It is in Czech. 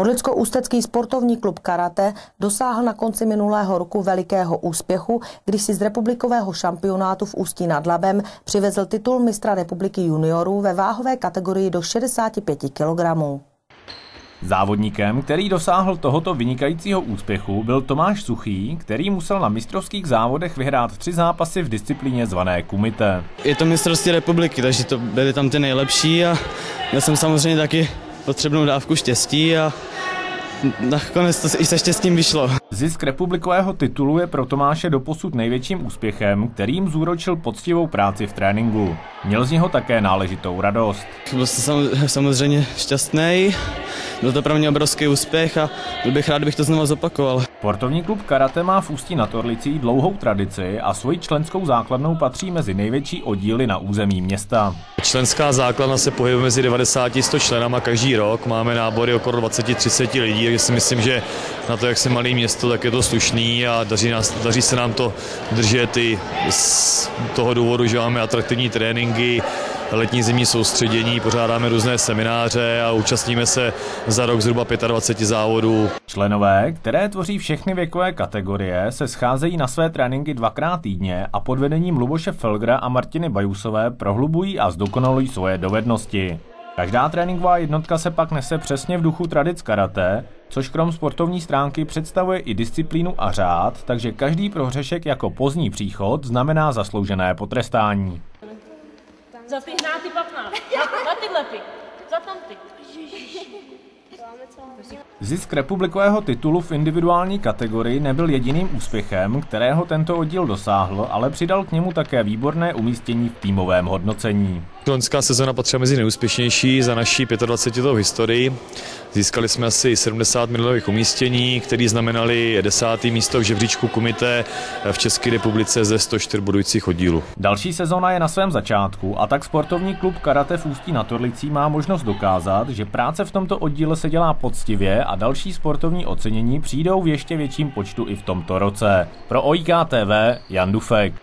Orlicko-ústecký sportovní klub karate dosáhl na konci minulého roku velikého úspěchu, když si z republikového šampionátu v Ústí nad Labem přivezl titul mistra republiky juniorů ve váhové kategorii do 65 kg. Závodníkem, který dosáhl tohoto vynikajícího úspěchu, byl Tomáš Suchý, který musel na mistrovských závodech vyhrát 3 zápasy v disciplíně zvané kumite. Je to mistrovství republiky, takže to byly tam ty nejlepší a měl jsem samozřejmě taky potřebnou dávku štěstí a nakonec to i se štěstím vyšlo. Zisk republikového titulu je pro Tomáše doposud největším úspěchem, kterým zúročil poctivou práci v tréninku. Měl z něho také náležitou radost. Byl jsem samozřejmě šťastný, byl to pro mě obrovský úspěch a byl bych rád, kdybych to znovu zopakoval. Sportovní klub karate má v Ústí nad Orlicí dlouhou tradici a svojí členskou základnou patří mezi největší oddíly na území města. Členská základna se pohybuje mezi 90 a 100 členama každý rok. Máme nábory okolo 20-30 lidí, takže si myslím, že na to, jak se malé město, tak je to slušný a daří se nám to držet i z toho důvodu, že máme atraktivní tréninky, letní zimní soustředění, pořádáme různé semináře a účastníme se za rok zhruba 25 závodů. Členové, které tvoří všechny věkové kategorie, se scházejí na své tréninky 2krát týdně a pod vedením Luboše Felgra a Martiny Bajusové prohlubují a zdokonalují svoje dovednosti. Každá tréninková jednotka se pak nese přesně v duchu tradic karate, což krom sportovní stránky představuje i disciplínu a řád, takže každý prohřešek jako pozdní příchod znamená zasloužené potrestání. Za ty hnáty papná, na tyhle ty, za tam ty. Zisk republikového titulu v individuální kategorii nebyl jediným úspěchem, kterého tento oddíl dosáhl, ale přidal k němu také výborné umístění v týmovém hodnocení. Loňská sezona patřila mezi nejúspěšnější za naší 25letou historii. Získali jsme asi 70 medailových umístění, které znamenaly 10. místo v žebříčku kumite v České republice ze 104 bodujících oddílů. Další sezona je na svém začátku a tak sportovní klub karate v Ústí nad Orlicí má možnost dokázat, že práce v tomto oddíle se dělá poctivě a další sportovní ocenění přijdou v ještě větším počtu i v tomto roce. Pro OIK TV Jan Dufek.